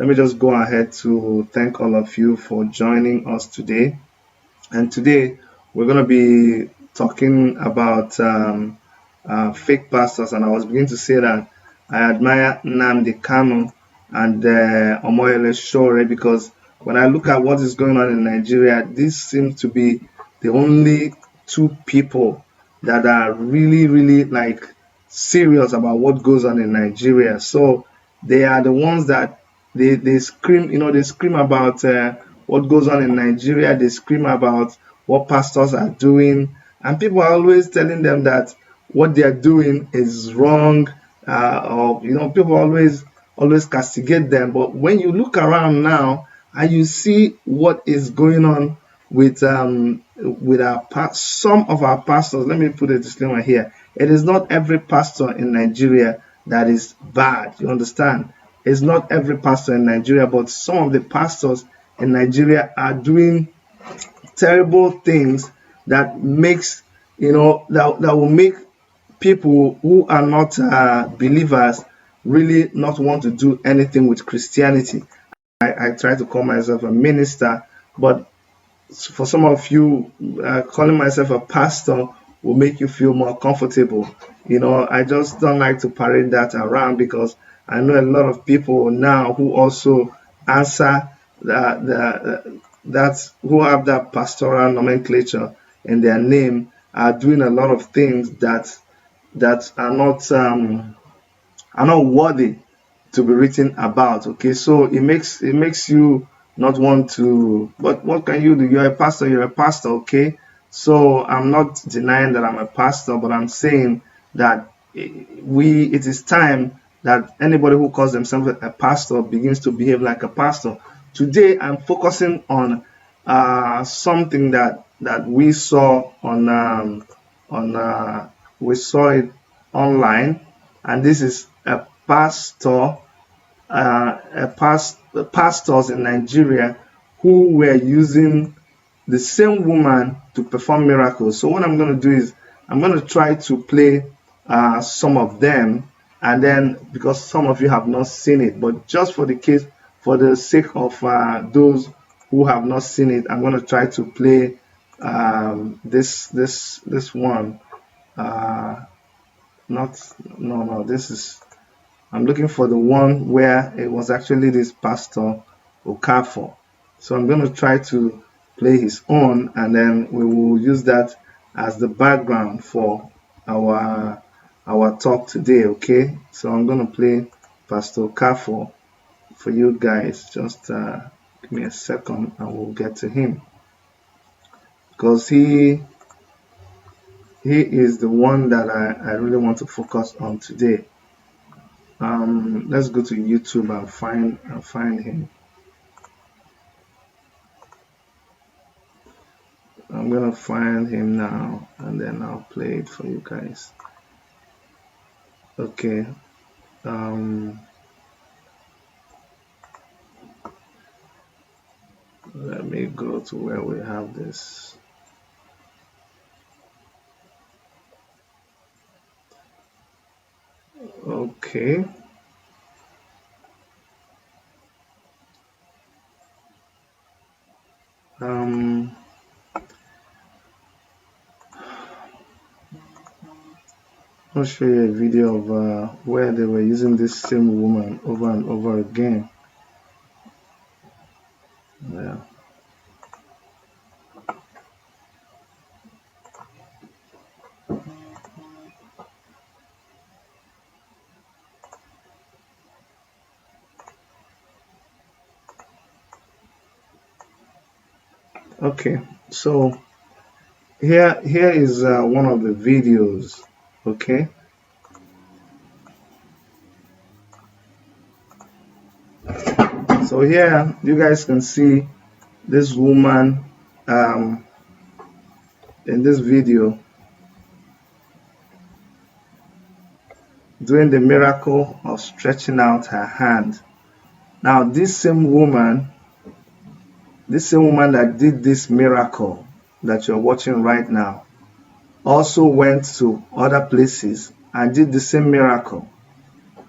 let me just go ahead to thank all of you for joining us today. And today we're going to be talking about fake pastors. And I was beginning to say that I admire Nnamdi Kanu and Omoyele Sowore, because when I look at what is going on in Nigeria, this seems to be the only two people that are really, really like serious about what goes on in Nigeria. So they are the ones that they scream, they scream about what goes on in Nigeria. They scream about what pastors are doing, and people are always telling them that what they are doing is wrong, or people always castigate them. But when you look around now and you see what is going on with some of our pastors, let me put a disclaimer here. It is not every pastor in Nigeria that is bad. You understand? It's not every pastor in Nigeria, but some of the pastors in Nigeria are doing terrible things that makes that will make people who are not believers really not want to do anything with Christianity. I try to call myself a minister, but for some of you, calling myself a pastor will make you feel more comfortable. I just don't like to parade that around, because I know a lot of people now who also answer that who have that pastoral nomenclature in their name are doing a lot of things that are not worthy to be written about. Okay, so it makes you not want to. But what can you do? You're a pastor. Okay, so I'm not denying that I'm a pastor, but I'm saying that it is time that anybody who calls themselves a pastor begins to behave like a pastor. Today I'm focusing on something that we saw we saw it online, and this is a pastor, pastors in Nigeria who were using the same woman to perform miracles. So what I'm going to do is I'm going to try to play some of them, and then, because some of you have not seen it, but just for the sake of those who have not seen it, I'm going to try to play this one. I'm looking for the one where it was actually this pastor Okafor. So I'm going to try to play his own, and then we will use that as the background for our talk today. Okay, so I'm going to play Pastor Okafor for you guys. Just give me a second and we'll get to him, because he is the one that I really want to focus on today. Let's go to YouTube and find him. I'm gonna find him now, and then I'll play it for you guys. Okay. Let me go to where we have this. Okay. I'll show you a video of where they were using this same woman over and over again. Yeah. Okay, so here is one of the videos. Okay, so here you guys can see this woman in this video doing the miracle of stretching out her hand. Now this same woman that did this miracle that you're watching right now also went to other places and did the same miracle.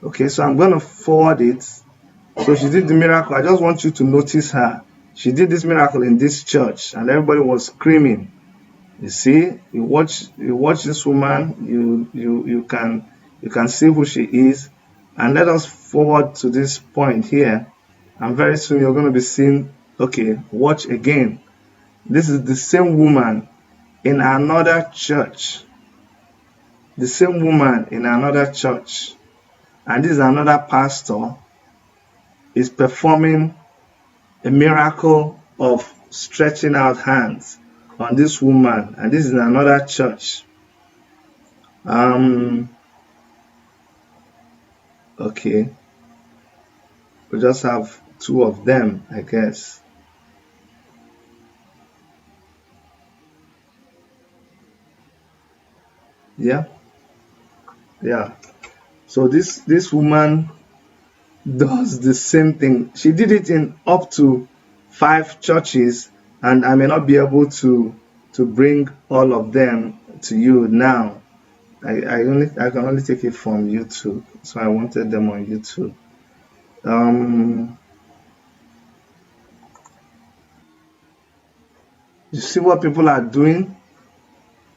Okay, so I'm going to forward it So she did the miracle. I just want you to notice her. She did this miracle in this church, and everybody was screaming. You see, you watch this woman. You can see who she is, and let us forward to this point here. And very soon you're going to be seeing. Okay, watch again. This is the same woman in another church. The same woman in another church, and this is another pastor is performing a miracle of stretching out hands on this woman, and this is in another church. Okay, we just have two of them, I guess. Yeah. So this woman does the same thing. She did it in up to 5 churches, and I may not be able to bring all of them to you now. I can only take it from YouTube, so I wanted them on YouTube. You see what people are doing?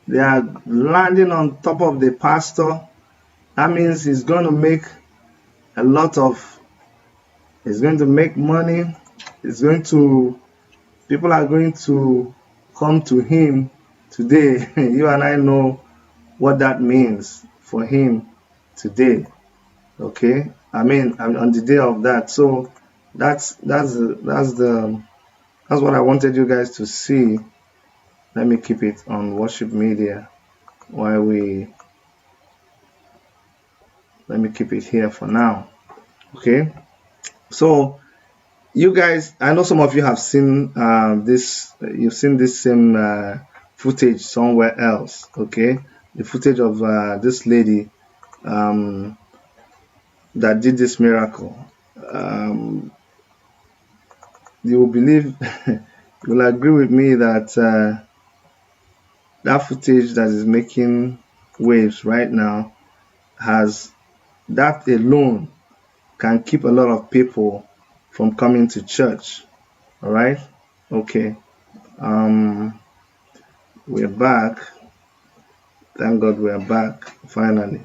They are landing on top of the pastor. That means he's going to make a lot of. He's going to make money. People are going to come to him today. You and I know what that means for him today. Okay, I mean, on the day of that. So that's what I wanted you guys to see. Let me keep it on worship media while let me keep it here for now. Okay, so you guys, I know some of you have seen this. You've seen this same footage somewhere else. Okay, the footage of this lady that did this miracle. You will believe, you will agree with me that that footage that is making waves right now that alone can keep a lot of people from coming to church. All right. Okay. We're back. Thank God we're back finally.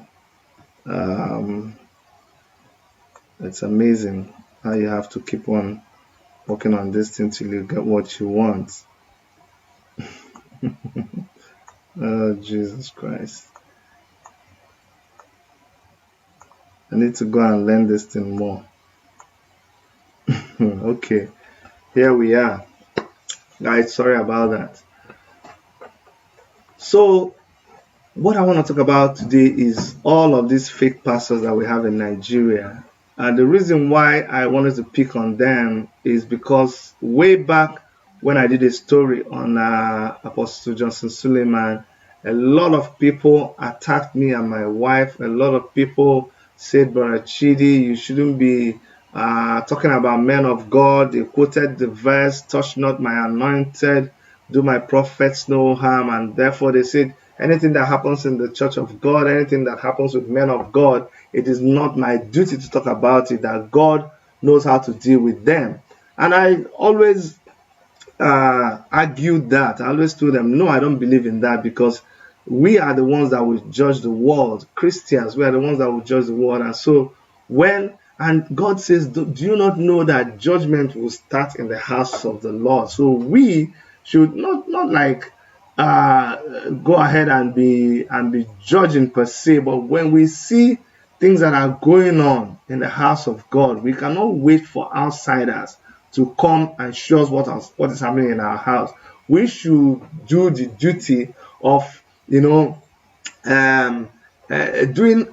It's amazing how you have to keep on working on this thing till you get what you want. Oh, Jesus Christ. I need to go and learn this thing more. Okay, here we are. Guys, sorry about that. So, what I want to talk about today is all of these fake pastors that we have in Nigeria. And the reason why I wanted to pick on them is because way back when I did a story on Apostle Johnson Suleiman, a lot of people attacked me and my wife. A lot of people said, Brother Chidi, you shouldn't be talking about men of God. They quoted the verse, touch not my anointed, do my prophets no harm. And therefore they said, anything that happens in the church of God, anything that happens with men of God, it is not my duty to talk about it, that God knows how to deal with them. And I always argued that. I always told them, no, I don't believe in that, because we are the ones that will judge the world. Christians, we are the ones that will judge the world. And so and God says, do you not know that judgment will start in the house of the Lord? So we should not like go ahead and be judging per se, but when we see things that are going on in the house of God, we cannot wait for outsiders to come and show us what is happening in our house. We should do the duty of doing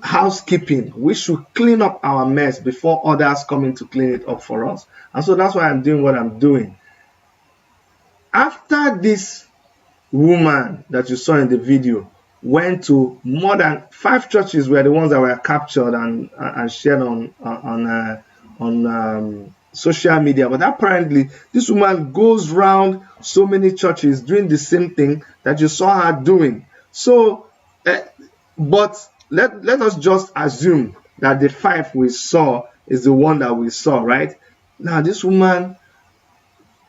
housekeeping. We should clean up our mess before others come in to clean it up for us. And so that's why I'm doing what I'm doing. After this woman that you saw in the video went to more than 5 churches, were the ones that were captured and shared on social media. But apparently, this woman goes around so many churches doing the same thing that you saw her doing. So, but let us just assume that the 5 we saw is the one that we saw, right? Now, this woman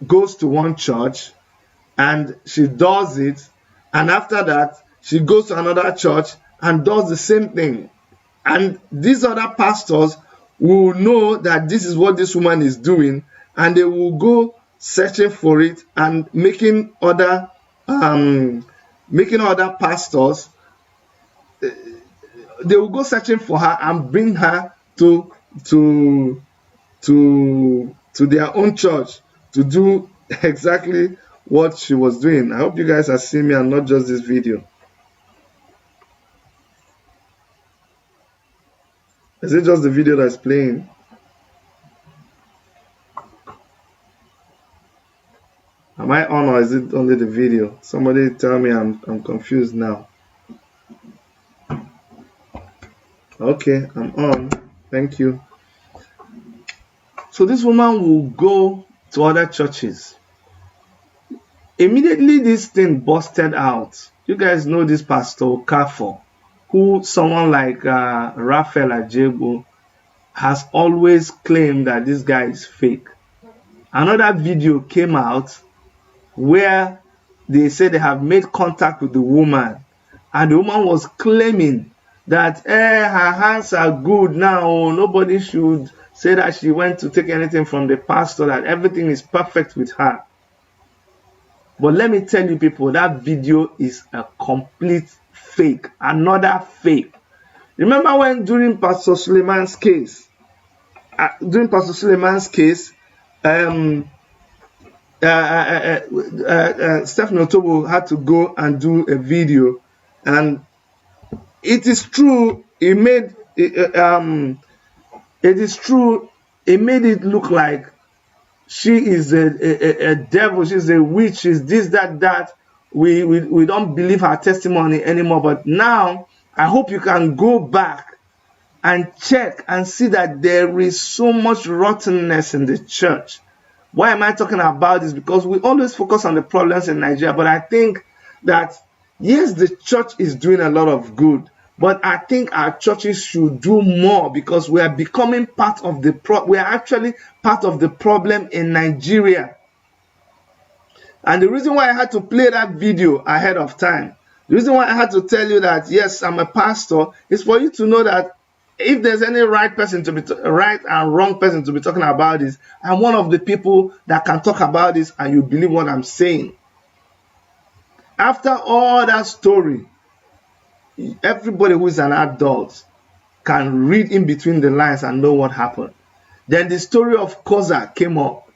goes to one church and she does it, and after that, she goes to another church and does the same thing. And these other pastors will know that this is what this woman is doing, and they will go searching for it and making other pastors, they will go searching for her and bring her to their own church to do exactly what she was doing. I hope you guys are seeing me and not just this video. Is it just the video that's playing? Am I on, or is it only the video? Somebody tell me, I'm confused now. Okay, I'm on. Thank you. So this woman will go to other churches. Immediately this thing busted out. You guys know this Pastor Okafor, who someone like Raphael Ajego has always claimed that this guy is fake. Another video came out where they said they have made contact with the woman, and the woman was claiming that her hands are good now, nobody should say that she went to take anything from the pastor, that everything is perfect with her. But let me tell you people, that video is a complete fake, another fake. Remember when during Pastor Suleiman's case, Stephen Otobo had to go and do a video, and it is true, it made it look like she is a devil, she's a witch, she's this, that. We don't believe her testimony anymore. But now, I hope you can go back and check and see that there is so much rottenness in the church. Why am I talking about this? Because we always focus on the problems in Nigeria, but I think that, yes, the church is doing a lot of good, but I think our churches should do more, because we are becoming part of the we are actually part of the problem in Nigeria. And the reason why I had to play that video ahead of time, the reason why I had to tell you that, yes, I'm a pastor, is for you to know that if there's any right and wrong person to be talking about this, I'm one of the people that can talk about this and you believe what I'm saying. After all that story, everybody who is an adult can read in between the lines and know what happened. Then the story of Koza came up.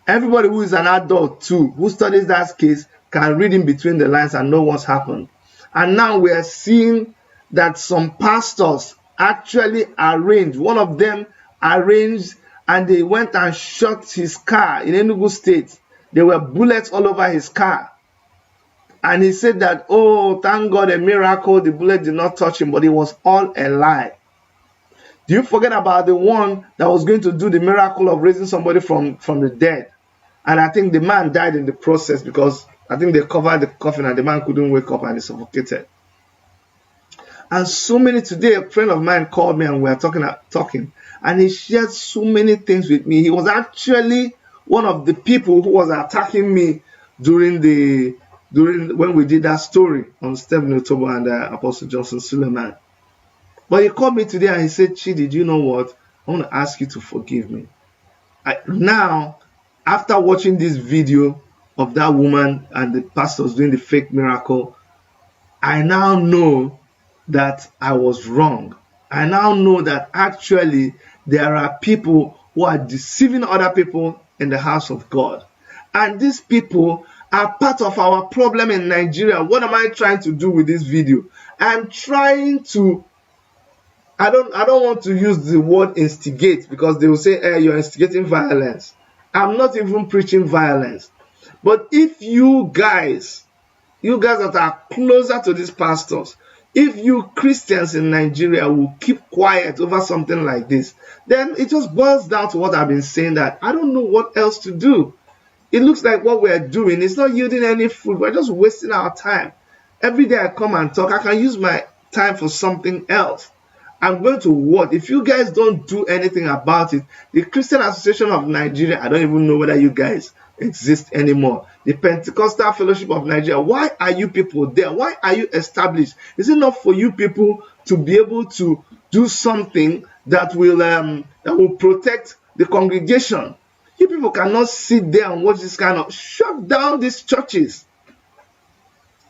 Everybody who is an adult too, who studies that case, can read in between the lines and know what's happened. And now we are seeing that some pastors actually arranged, one of them arranged, and they went and shot his car in Enugu State. There were bullets all over his car. And he said that, oh, thank God, a miracle, the bullet did not touch him, but it was all a lie. Do you forget about the one that was going to do the miracle of raising somebody from the dead? And I think the man died in the process, because I think they covered the coffin and the man couldn't wake up and he suffocated. And so many, today a friend of mine called me and we were talking, and he shared so many things with me. He was actually one of the people who was attacking me during when we did that story on Stephen Otobo and Apostle Johnson Suleiman. But he called me today and he said, Chidi, do you know what? I want to ask you to forgive me. Now, after watching this video of that woman and the pastors doing the fake miracle, I now know that I was wrong. I now know that actually there are people who are deceiving other people in the house of God. And these people are part of our problem in Nigeria. What am I trying to do with this video? I'm trying to, I don't want to use the word instigate, because they will say, hey, you're instigating violence. I'm not even preaching violence. But if you guys that are closer to these pastors, if you Christians in Nigeria will keep quiet over something like this, then it just boils down to what I've been saying, that I don't know what else to do. It looks like what we're doing is not yielding any fruit. We're just wasting our time. Every day I come and talk, I can use my time for something else. I'm going to what? If you guys don't do anything about it, the Christian Association of Nigeria, I don't even know whether you guys exist anymore. The Pentecostal Fellowship of Nigeria, why are you people there? Why are you established? Is it not for you people to be able to do something that will protect the congregation? You people cannot sit there and watch this kind of, shut down these churches.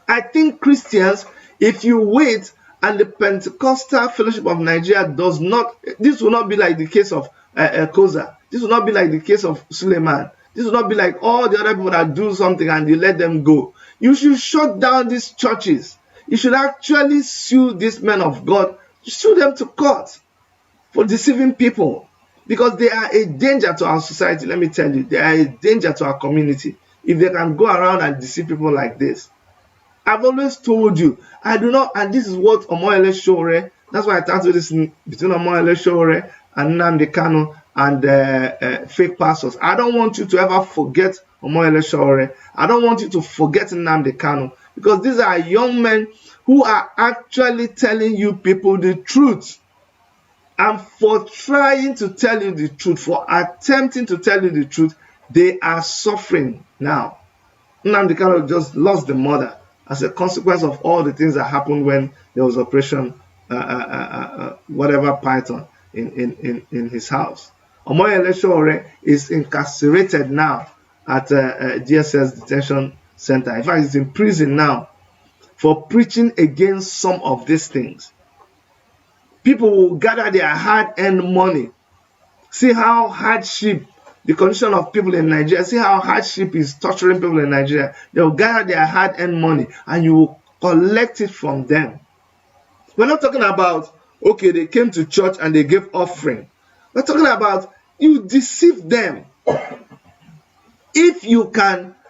I think Christians, if you wait and the Pentecostal Fellowship of Nigeria does not, this will not be like the case of Koza. This will not be like the case of Suleiman. This will not be like all the other people that do something and you let them go. You should shut down these churches. You should actually sue these men of God, sue them to court for deceiving people, because they are a danger to our society. Let me tell you, they are a danger to our community if they can go around and deceive people like this. I've always told you, I do not, and this is what Omoyele Sowore, that's why I titled this between Omoyele Sowore and Nnamdi Kanu and fake pastors. I don't want you to ever forget Omoyele Sowore. I don't want you to forget Nnamdi Kanu, because these are young men who are actually telling you people the truth. And for trying to tell you the truth, for attempting to tell you the truth, they are suffering now. Nnamdi Kanu just lost the mother as a consequence of all the things that happened when there was Operation whatever Python in his house. Omoyele Sowore is incarcerated now at DSS detention center. In fact, he's in prison now for preaching against some of these things. People will gather their hard-earned money. See how hardship, the condition of people in Nigeria, see how hardship is torturing people in Nigeria. They will gather their hard-earned money and you will collect it from them. We're not talking about, okay, they came to church and they gave offering. We're talking about you deceive them. If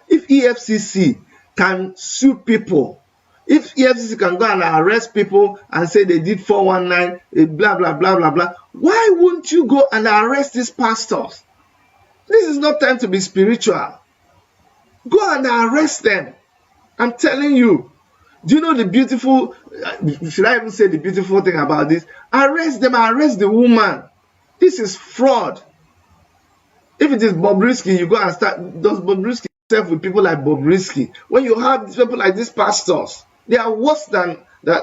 EFCC can sue people, if EFCC can go and arrest people and say they did 419, blah, blah, blah, blah, blah, why won't you go and arrest these pastors? This is not time to be spiritual. Go and arrest them. I'm telling you. Do you know the beautiful, should I even say the beautiful thing about this? Arrest them, arrest the woman. This is fraud. If it is Bobrisky, you go and start, does Bobrisky himself with people like Bobrisky? When you have people like these pastors, they are worse than I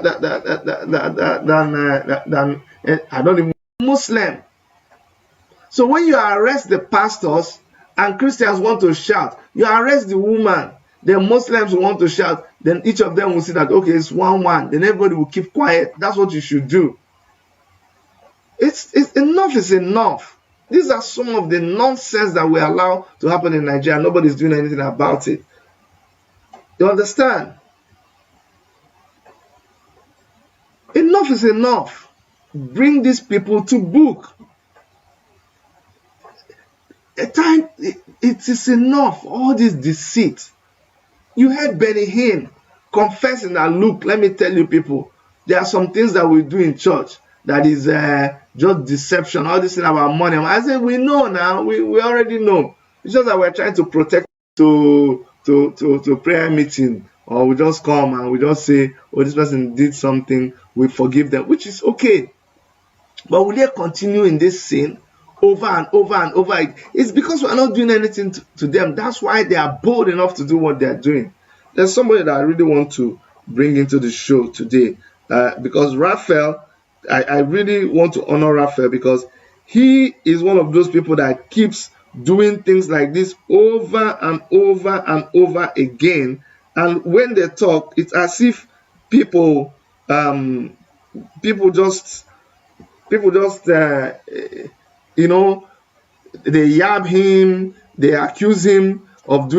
don't even Muslim. So when you arrest the pastors and Christians want to shout, you arrest the woman, then Muslims want to shout, then each of them will see that, okay, it's 1-1. Then everybody will keep quiet. That's what you should do. It's enough is enough. These are some of the nonsense that we allow to happen in Nigeria. Nobody's doing anything about it. You understand? Enough is enough. Bring these people to book. At time, it is enough. All this deceit. You heard Benny Hinn confessing that, look, let me tell you people, there are some things that we do in church that is just deception. All this thing about money. I said, we know now. We already know. It's just that we're trying to protect to prayer meeting, or we just come and we just say, oh, this person did something, we forgive them, which is okay. But will they continue in this sin over and over and over? It's because we're not doing anything to them. That's why they are bold enough to do what they're doing. There's somebody that I really want to bring into the show today, because Raphael, I really want to honor Raphael, because he is one of those people that keeps doing things like this over and over and over again. And when they talk, it's as if people just you know, they yab him, they accuse him of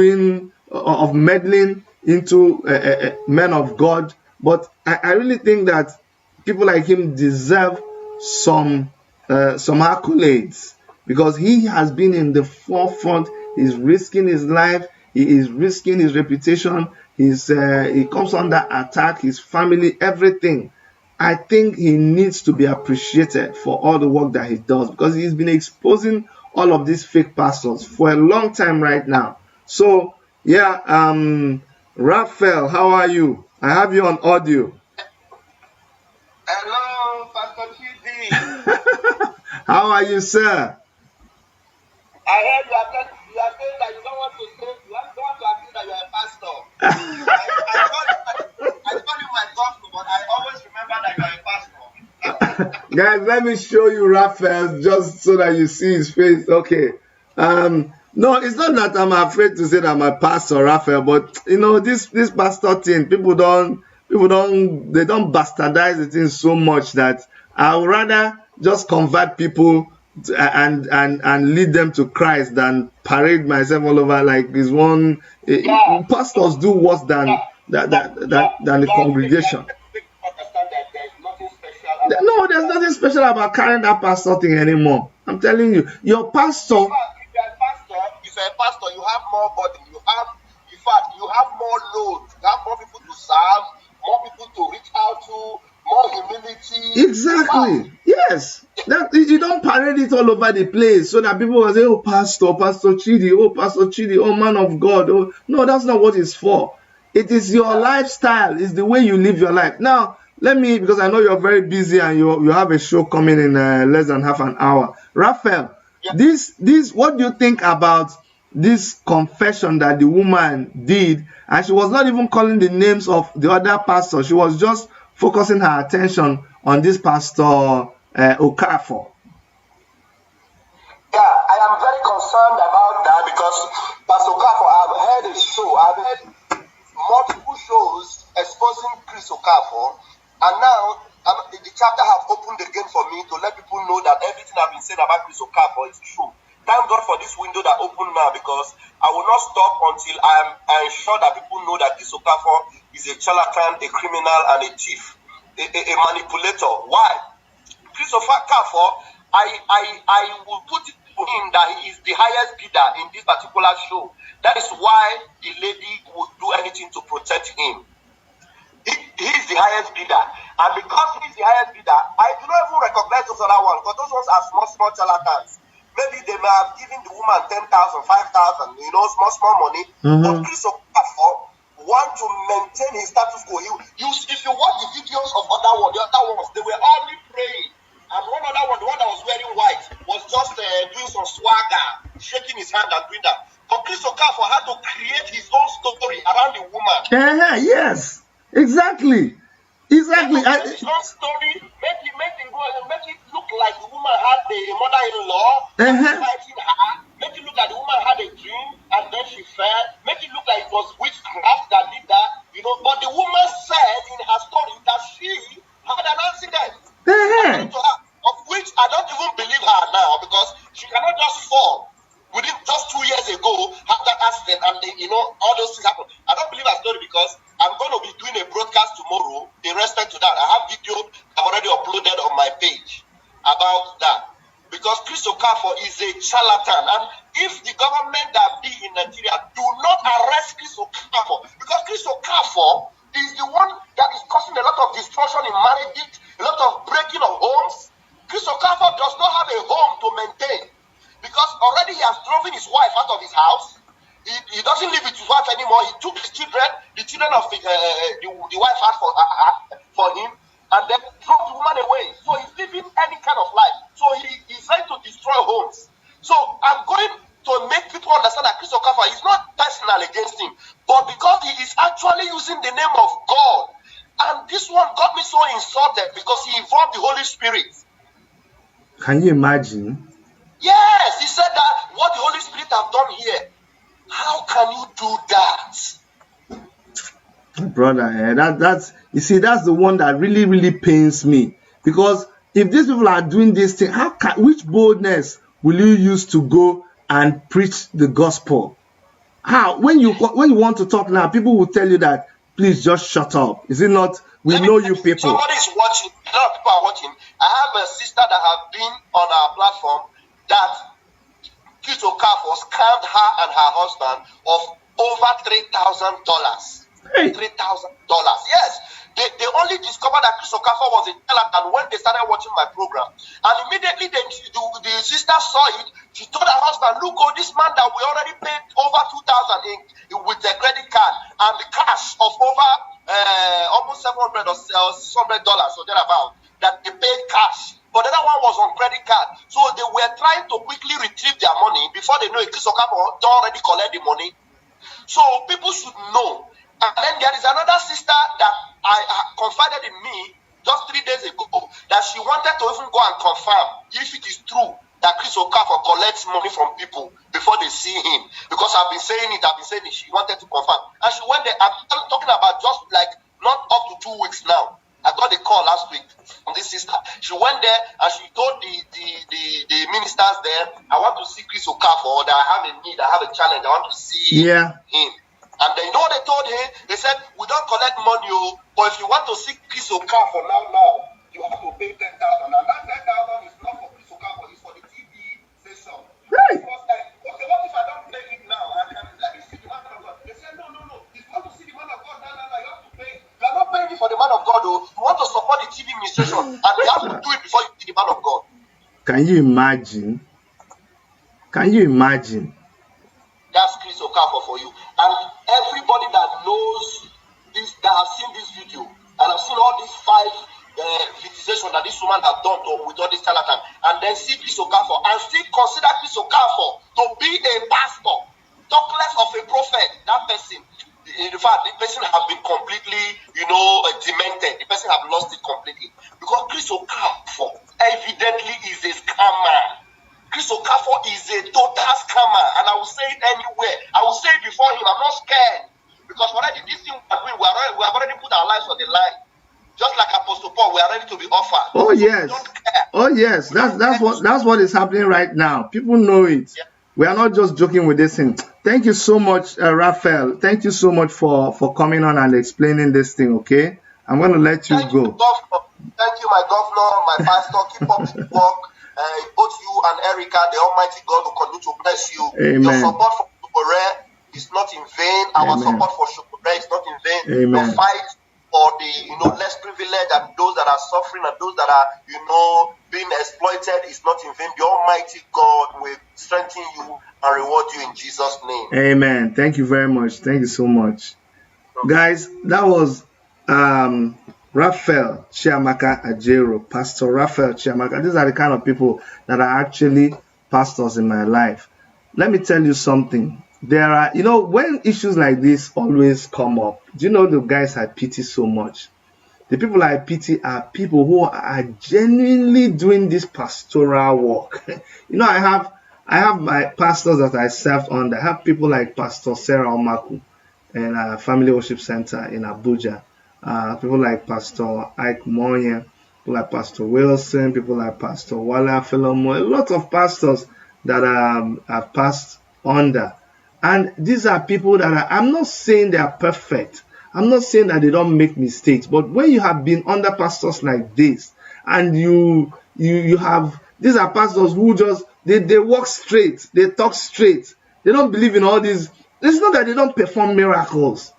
meddling into men of God. But I really think that people like him deserve some accolades, because he has been in the forefront. He's risking his life. He is risking his reputation. He comes under attack, his family, everything. I think he needs to be appreciated for all the work that he does, because he's been exposing all of these fake pastors for a long time right now. So, yeah, Raphael, how are you? I have you on audio. Hello, Pastor Chidi. How are you, sir? I heard you are saying that you don't want to say, you don't want to admit that you are a pastor. I call you my gospel, but I always remember that you are a pastor. Guys, let me show you Raphael just so that you see his face. Okay. No, it's not that I'm afraid to say that I'm a pastor, Raphael, but this pastor thing, people don't bastardize the thing so much that I would rather just convert people and lead them to Christ than parade myself all over like this one. Pastors do worse than the congregation. Understand that there is nothing special about No, there's nothing special about carrying that pastor thing anymore. I'm telling you, your pastor. If you're a pastor, you have more burden. In fact, you have more load. You have more people to serve, more people to reach out to, more humility. Exactly. Yes. That you don't parade it all over the place so that people will say, "Oh, Pastor Chidi, oh, Pastor Chidi, oh, man of God." Oh, no, that's not what it's for. It is your lifestyle. It's the way you live your life. Now, let me, because I know you're very busy and you have a show coming in less than half an hour. Raphael, this what do you think about this confession that the woman did? And she was not even calling the names of the other pastors. She was just focusing her attention on this pastor Okafor. Yeah, I am very concerned about that because Pastor Okafor, I've heard a show, I've heard multiple shows exposing Chris Okafor, and now the chapter have opened again for me to let people know that everything I've been saying about Chris Okafor is true. Thank God for this window that opened now, because I will not stop until I am sure that people know that Chris Okafor is a charlatan, a criminal, and a thief, a manipulator. Why? Chris Okafor, I will put it to him that he is the highest bidder in this particular show. That is why the lady would do anything to protect him. He is the highest bidder, and because he is the highest bidder, I do not even recognize those other ones, because those ones are small charlatans. Maybe they may have given the woman 10,000, 5,000, small money. But Chris Okafor want to maintain his status quo. If you watch the videos of the other ones, they were only praying. And one other one, the one that was wearing white, was just doing some swagger, shaking his hand and doing that. But Chris Okafor had to create his own story around the woman. Yes, exactly. Exactly. His own story, make it look like the woman had a mother-in-law fighting her. Make it look like the woman had a dream and then she fell. Make it look like it was witchcraft that did that. But the woman said in her story that she had an accident. To her, of which I don't even believe her now, because she cannot just fall within just 2 years ago, have that accident, and all those things happen. I don't believe her story, because I'm going to be doing a broadcast tomorrow in respect to that. I have video I've already uploaded on my page about that. Because Chris Okafor is a charlatan. And if the government that be in Nigeria do not arrest Chris Okafor, because Chris Okafor is the one that is causing a lot of destruction in marriages, a lot of breaking of homes. Chris Okafor does not have a home to maintain, because already he has driven his wife out of his house. He doesn't live with his wife anymore. He took his children, the children of the wife had for him, and then drove the woman away. So he's living any kind of life. So he's trying to destroy homes. So I'm going to make people understand that Chris Okafor is not personal against him, but because he is actually using the name of God. And this one got me so insulted, because he involved the Holy Spirit. Can you imagine? Yes, he said that what the Holy Spirit have done here. How can you do that? Brother, that's the one that really, really pains me. Because if these people are doing this thing, which boldness will you use to go and preach the gospel? How? When you want to talk now, people will tell you that, please just shut up. Is it not? We know you people. Somebody is watching. A lot of people are watching. I have a sister that have been on our platform that Chris Okafor scammed her and her husband of over $3,000. Hey. $3,000. Yes. They only discovered that Chris Okafor was a charlatan when they started watching my program. And immediately the sister saw it. She told her husband, look, this man that we already paid over $2,000 with a credit card and the cash of over almost $700 or $600 or thereabout, that they paid cash but the other one was on credit card. So they were trying to quickly retrieve their money before they know it. Chris Okafor don't already collect the money. So people should know. And then there is another sister that I confided in me just 3 days ago that she wanted to even go and confirm if it is true that Chris Okafor collects money from people before they see him. Because I've been saying it. She wanted to confirm. And she went there. I'm talking about just like not up to 2 weeks now. I got a call last week from this sister. She went there and she told the ministers there, I want to see Chris Okafor, that I have a need, I have a challenge, I want to see him. And then you know what they told him? They said, we don't collect money, but if you want to see Chris Okafor now, you have to pay 10,000. And that 10,000 is not for Chris Okafor, it's for the TV station. Right. It was like, okay, what if I don't pay it now? And let me see the man of God. They said, no. If you want to see the man of God, no, you have to pay. You are not paying for the man of God, though. You want to support the TV administration, and you have to do it before you see the man of God. Can you imagine? That's Chris Okafor for you. And everybody that knows this, that has seen this video, and have seen all these 5 visitations that this woman has done with all this charlatan, and then see Chris Okafor, and still consider Chris Okafor to be a pastor, talk less of a prophet, that person. In fact, the person has been completely, demented. The person has lost it completely. Because Chris Okafor evidently is a scammer. Chris Okafor is a total scammer. And I will say it anywhere. I will say it before him. I'm not scared. Because already this thing we have already put our lives on the line. Just like Apostle Paul, we are ready to be offered. Oh, yes. Oh, yes. That's what is happening right now. People know it. Yeah. We are not just joking with this thing. Thank you so much, Raphael. Thank you so much for coming on and explaining this thing, okay? I'm going to let you go. Thank you, my governor, my pastor. Keep up the work. Both you and Erica, the Almighty God will continue to bless you. Amen. Your support for Sowore is not in vain. Our support for Sowore is not in vain. Amen. Your fight for the less privileged and those that are suffering and those that are being exploited is not in vain. The Almighty God will strengthen you and reward you in Jesus' name. Amen. Thank you very much. Thank you so much. Guys, that was Raphael Chiamaka Ajero, Pastor Raphael Chiamaka. These are the kind of people that are actually pastors in my life. Let me tell you something. There are, when issues like this always come up, do you know the guys I pity so much? The people I pity are people who are genuinely doing this pastoral work. I have my pastors that I served under. I have people like Pastor Sarah Omaku and Family Worship Center in Abuja. People like Pastor Ike Monye, people like Pastor Wilson, people like Pastor Wala Philomo, a lot of pastors that I've passed under. And these are people that I'm not saying they are perfect. I'm not saying that they don't make mistakes. But when you have been under pastors like this, and you have, these are pastors who just, they walk straight, they talk straight. They don't believe in all these. It's not that they don't perform miracles.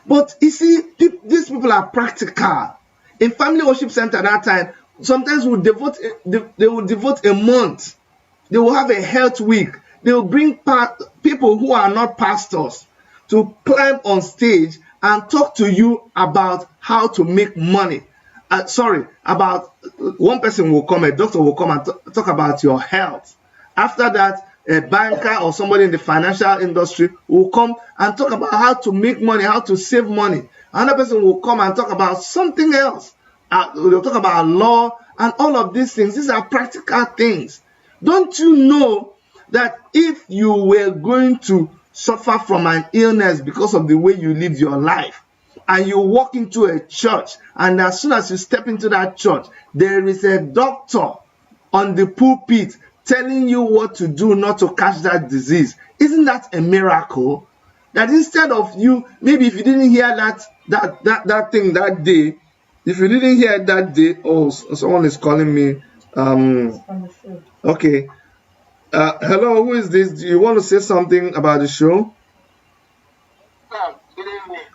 But you see, these people are practical. In Family Worship Center at that time, sometimes they will devote a month. They will have a health week. They will bring people who are not pastors to climb on stage and talk to you about how to make money. About one person will come, a doctor will come and talk about your health. After that, a banker or somebody in the financial industry will come and talk about how to make money, how to save money. Another person will come and talk about something else. They'll talk about law and all of these things. These are practical things. Don't you know that if you were going to suffer from an illness because of the way you live your life, and you walk into a church, and as soon as you step into that church, there is a doctor on the pulpit telling you what to do not to catch that disease? Isn't that a miracle? That instead of you, maybe if you didn't hear that thing that day, if you didn't hear it that day, someone is calling me. Okay. Hello, who is this? Do you want to say something about the show?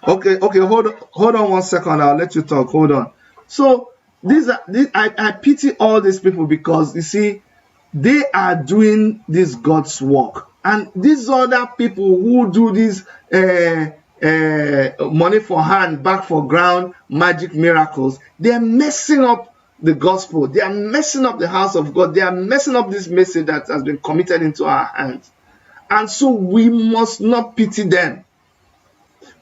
Okay, hold on 1 second. I'll let you talk. Hold on. So I pity all these people because you see, they are doing this God's work, and these other people who do this money for hand, back for ground, magic miracles, they're messing up the gospel. They are messing up the house of God. They are messing up this message that has been committed into our hands. And so we must not pity them.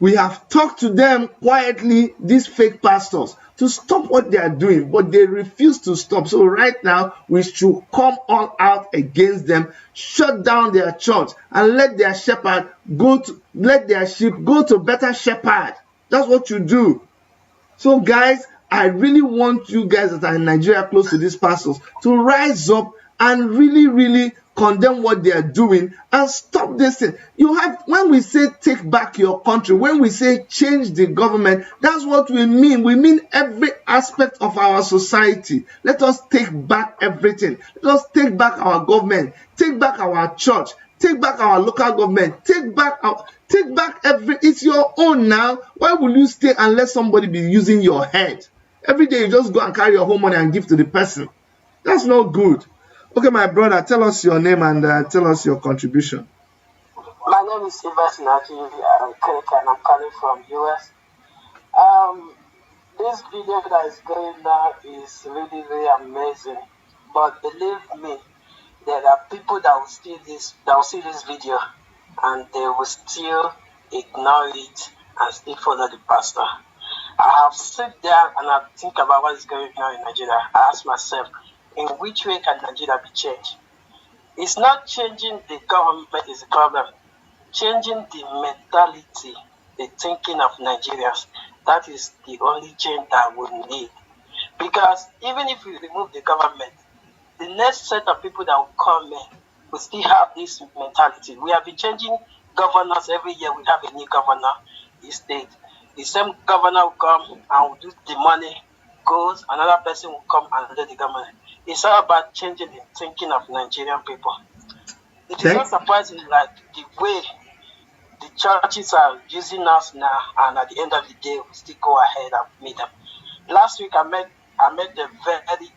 We have talked to them quietly, these fake pastors, to stop what they are doing, but they refuse to stop. So right now, we should come all out against them, shut down their church, and let their shepherd let their sheep go to better shepherd. That's what you do. So guys, I really want you guys that are in Nigeria close to these pastors to rise up and really condemn what they are doing and stop this thing. When we say take back your country, when we say change the government, that's what we mean. We mean every aspect of our society. Let us take back everything. Let us take back our government, take back our church, take back our local government, take back it's your own now. Why will you stay and let somebody be using your head? Every day you just go and carry your home money and give to the person. That's not good. Okay, my brother, tell us your name and tell us your contribution. My name is Sylvester Naki, and I'm calling from US. This video that is going now is really amazing. But believe me, there are people that will see this video and they will still ignore it and still follow the pastor. I have sit there and I think about what is going on in Nigeria. I ask myself, in which way can Nigeria be changed? It's not changing the government is the problem. Changing the mentality, the thinking of Nigerians, that is the only change that we need. Because even if we remove the government, the next set of people that will come in will still have this mentality. We have been changing governors every year. We have a new governor in state. The same governor will come and will do the money, goes, another person will come and do the government. It's all about changing the thinking of Nigerian people. It is not surprising that the way the churches are using us now, and at the end of the day, we still go ahead and meet them. Last week, I met a very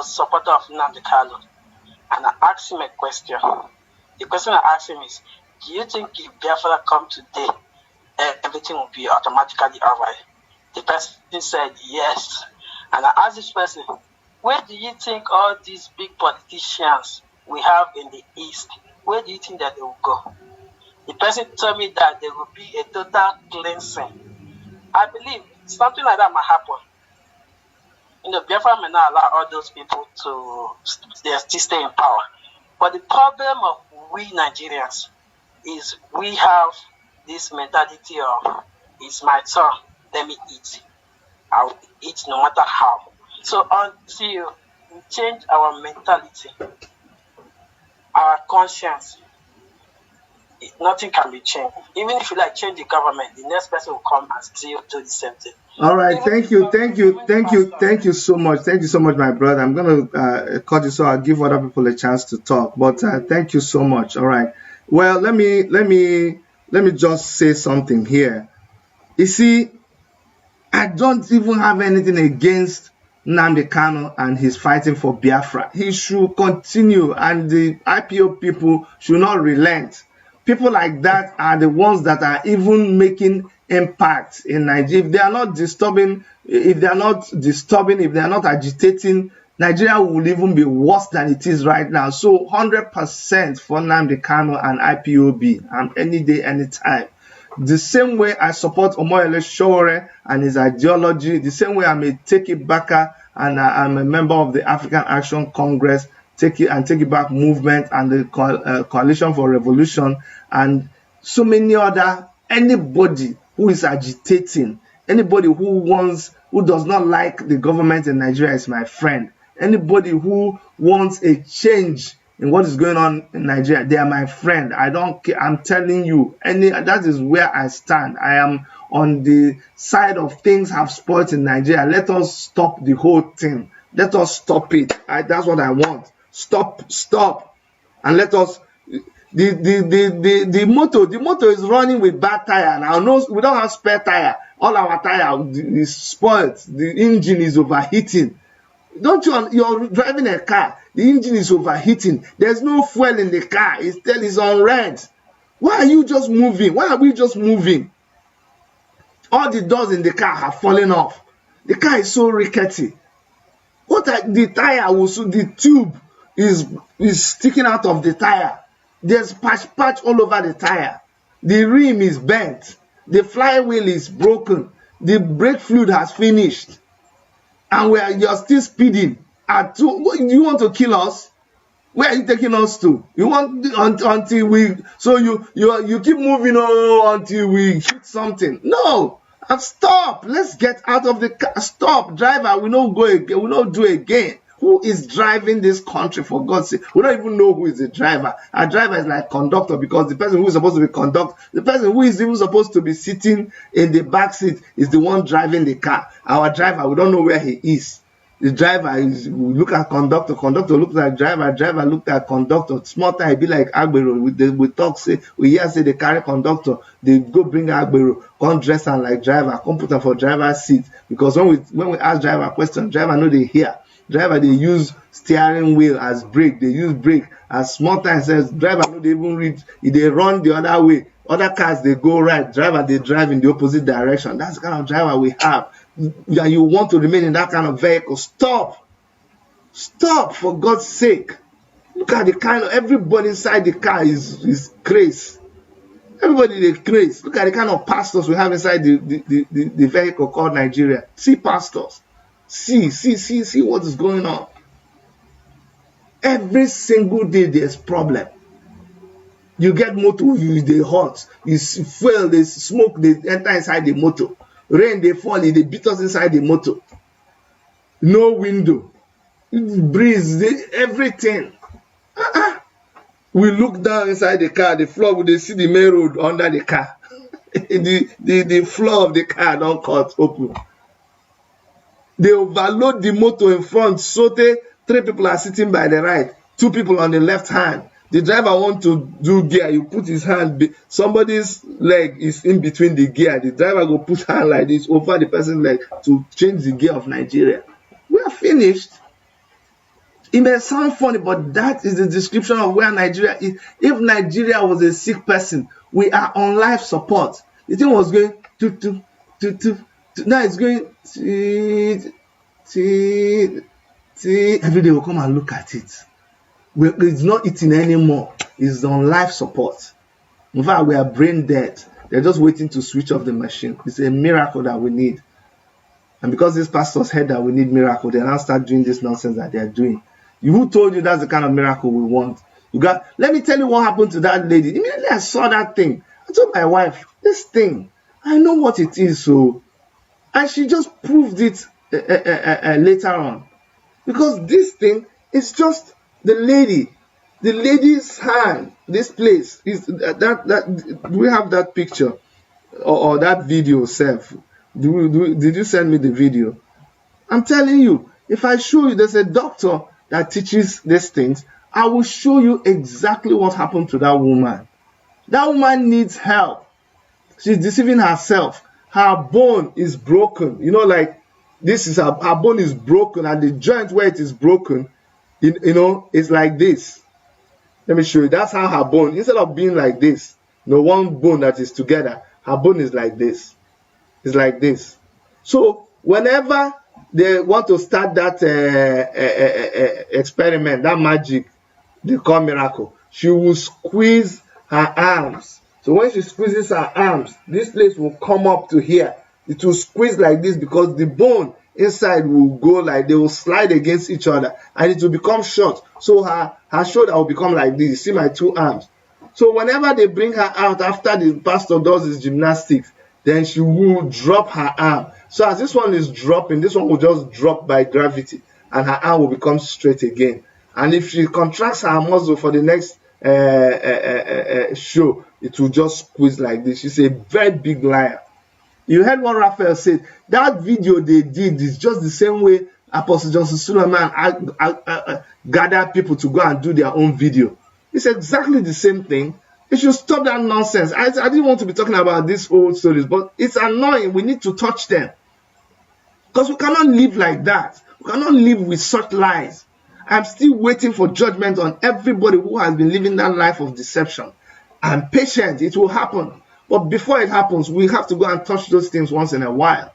supporter of Nnamdi Kanu, and I asked him a question. The question I asked him is, do you think if Biafra come today, everything will be automatically alright? The person said yes. And I asked this person, where do you think all these big politicians we have in the East, where do you think that they will go? The person told me that there will be a total cleansing. I believe something like that might happen. Biafra may not allow all those people to still stay in power. But the problem of we Nigerians is we have this mentality of, it's my turn, let me eat. I'll eat no matter how. So until we change our mentality, our conscience, nothing can be changed. Even if you change the government, the next person will come and still do the same thing. All right, thank you so much. Thank you so much, my brother. I'm gonna cut you so I'll give other people a chance to talk. But thank you so much. All right. Well, let me just say something here. You see, I don't even have anything against Nnamdi Kanu and he's fighting for Biafra. He should continue, and the IPO people should not relent. People like that are the ones that are even making impact in Nigeria. If they are not disturbing, if they are not agitating, Nigeria will even be worse than it is right now. So 100% for Nnamdi Kanu and IPOB, any day, anytime. The same way I support Omoyele Sowore and his ideology, the same way I'm a Take It Backer and I'm a member of the African Action Congress, Take It Back movement and the Coalition for Revolution, and so many other, anybody who is agitating, anybody who does not like the government in Nigeria is my friend. Anybody who wants a change in what is going on in Nigeria, they are my friend. I don't care. I'm telling you, that is where I stand. I am on the side of things have spoiled in Nigeria. Let us stop the whole thing. Let us stop it. That's what I want. Stop, and let us. The motor is running with bad tire now. No, we don't have spare tire. All our tire is spoiled. The engine is overheating. You're driving a car, the engine is overheating, there's no fuel in the car, it's on red. Why are you just moving? Why are we just moving? All the doors in the car have fallen off. The car is so rickety. The tire the tube is sticking out of the tire. There's patch all over the tire. The rim is bent. The flywheel is broken. The brake fluid has finished. And you're still speeding at 2. You want to kill us? Where are you taking us to? You want until we you keep moving on until we hit something. No. And stop. Let's get out of the car. Stop. Driver, we don't go again. We don't do again. Who is driving this country, for God's sake? We don't even know who is the driver. Our driver is like conductor, because the person who is supposed to be the person who is even supposed to be sitting in the back seat is the one driving the car. Our driver, we don't know where he is. The driver we look at conductor looks like driver look at conductor. Small time, it be like Agbero. We talk, say, we hear say they carry conductor, they go bring Agbero, come dress am like driver, come put am for driver seat. Because when we ask driver question, driver no dey hear. Driver they use steering wheel as brake, they use brake as small time says driver no dey even read, they run the other way. Other cars they go right, driver they drive in the opposite direction. That's the kind of driver we have. And you want to remain in that kind of vehicle? Stop, for God's sake. Look at the kind of everybody inside the car is crazy. Everybody is crazy. Look at the kind of pastors we have inside the vehicle called Nigeria. See pastors. See what is going on. Every single day there's problem. You get motor, they hot, you fuel, they smoke, they enter inside the motor. Rain, they fall, they beat us inside the motor. No window, breeze, everything. We look down inside the car, the floor, they see the main road under the car. the floor of the car don't cut open. They overload the motor in front, so 3 people are sitting by the right, 2 people on the left hand. The driver want to do gear, you put his hand, somebody's leg is in between the gear. The driver go put hand like this over the person's leg to change the gear of Nigeria. We are finished. It may sound funny, but that is the description of where Nigeria is. If Nigeria was a sick person, we are on life support. The thing was going to. Now it's going every day we'll come and look at it. It's not eating anymore. It's on life support. In fact, we are brain dead. They're just waiting to switch off the machine. It's a miracle that we need. And because these pastors heard that we need miracle, they now start doing this nonsense that they're doing. Who told you that's the kind of miracle we want? Let me tell you what happened to that lady. Immediately I saw that thing, I told my wife, this thing, I know what it is. So, and she just proved it later on. Because this thing is just the lady's hand. This place is that we have that picture or that video, Seth. Did you send me the video? I'm telling you, if I show you, there's a doctor that teaches these things. I will show you exactly what happened to that woman. That woman needs help. She's deceiving herself. Her bone is broken. Like this is her bone is broken, and the joint where it is broken, it's like this. Let me show you. That's how her bone, instead of being like this, one bone that is together, her bone is like this. It's like this. So whenever they want to start that experiment, that magic, they call miracle, she will squeeze her arms. So when she squeezes her arms, this place will come up to here. It will squeeze like this because the bone inside will go like, they will slide against each other and it will become short. So her shoulder will become like this. You see my 2 arms. So whenever they bring her out after the pastor does his gymnastics, then she will drop her arm. So as this one is dropping, this one will just drop by gravity and her arm will become straight again. And if she contracts her muscle for the next show, it will just squeeze like this. She's a very big liar. You heard what Raphael said. That video they did is just the same way Apostle Johnson Suleiman gathered people to go and do their own video. It's exactly the same thing. You should stop that nonsense. I didn't want to be talking about these old stories, but it's annoying. We need to touch them. Because we cannot live like that. We cannot live with such lies. I'm still waiting for judgment on everybody who has been living that life of deception. I'm patient. It will happen. But before it happens, we have to go and touch those things once in a while.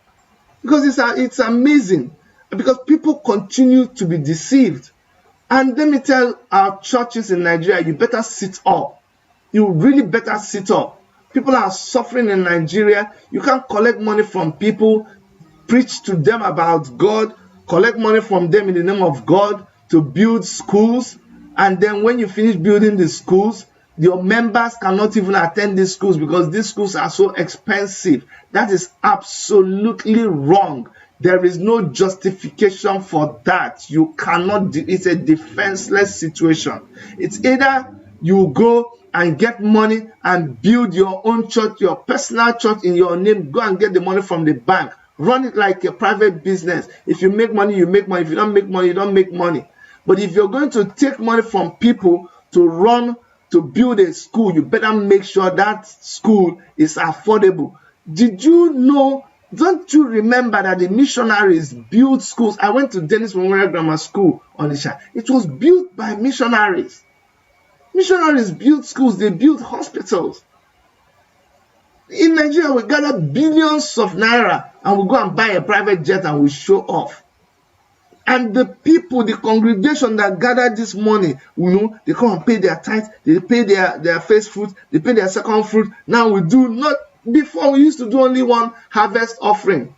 Because it's amazing. because people continue to be deceived. And let me tell our churches in Nigeria, you better sit up. You really better sit up. People are suffering in Nigeria. You can't collect money from people, preach to them about God, collect money from them in the name of God to build schools. And then when you finish building the schools, your members cannot even attend these schools because these schools are so expensive. That is absolutely wrong. There is no justification for that. You cannot, it's a defenseless situation. It's either you go and get money and build your own church, your personal church in your name, go and get the money from the bank. Run it like a private business. If you make money, you make money. If you don't make money, you don't make money. But if you're going to take money from people to build a school, you better make sure that school is affordable. Did you know, don't you remember that the missionaries built schools? I went to Dennis Memorial Grammar School on Isha. It was built by missionaries. Missionaries built schools, they built hospitals. In Nigeria, we gather billions of naira and we go and buy a private jet and we show off. And the people, the congregation that gathered this money, they come and pay their tithe, they pay their first fruit, they pay their second fruit. Now we do not, before we used to do only one harvest offering.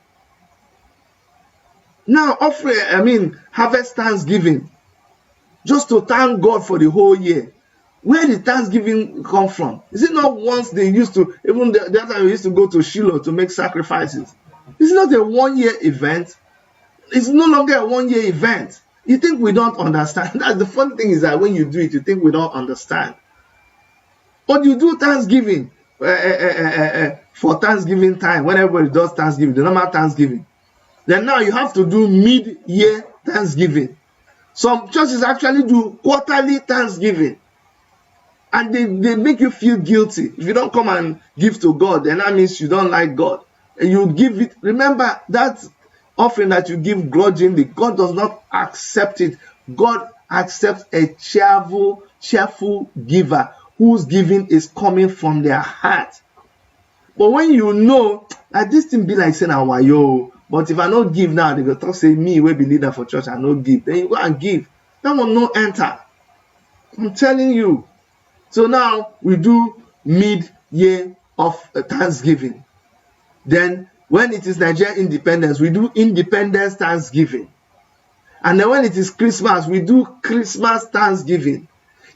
Now harvest Thanksgiving, just to thank God for the whole year. Where did Thanksgiving come from? Is it not once they used to, even the other time we used to go to Shiloh to make sacrifices? It's not a one-year event. It's no longer a one-year event. You think we don't understand? That's the fun thing, is that when you do it, you think we don't understand. But you do Thanksgiving for Thanksgiving time, when everybody does Thanksgiving, the normal Thanksgiving. Then now you have to do mid-year Thanksgiving. Some churches actually do quarterly Thanksgiving. And they make you feel guilty. If you don't come and give to God, then that means you don't like God. And you give it. Remember, that offering that you give grudgingly, God does not accept it. God accepts a cheerful giver whose giving is coming from their heart. But when you know that this thing be like saying, yo, but if I don't give now, they go talk, say me, we be leader for church, I don't give. Then you go and give. That will not enter. I'm telling you. So now we do mid-year of Thanksgiving. Then when it is Nigerian independence, we do Independence Thanksgiving. And then when it is Christmas, we do Christmas Thanksgiving.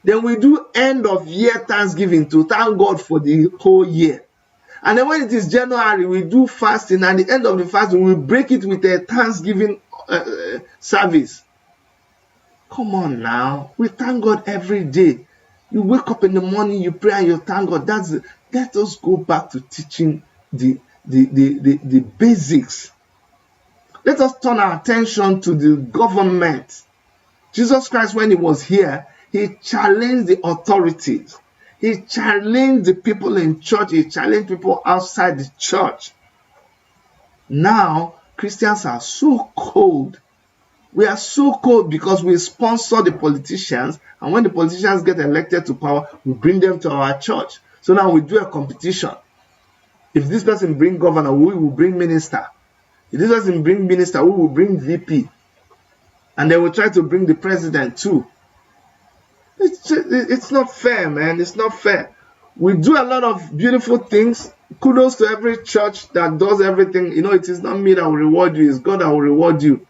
Then we do end of year Thanksgiving to thank God for the whole year. And then when it is January, we do fasting. And at the end of the fasting, we break it with a Thanksgiving service. Come on now. We thank God every day. You wake up in the morning, you pray and you thank God. Let us go back to teaching the basics. Let us turn our attention to the government. Jesus Christ, when he was here, he challenged the authorities. He challenged the people in church. He challenged people outside the church. Now, Christians are so cold. We are so cold because we sponsor the politicians, and when the politicians get elected to power, we bring them to our church. So now we do a competition. If this person bring governor, we will bring minister. If this person bring minister, we will bring VP. And then we try to bring the president too. It's not fair, man. It's not fair. We do a lot of beautiful things. Kudos to every church that does everything. It is not me that will reward you. It's God that will reward you.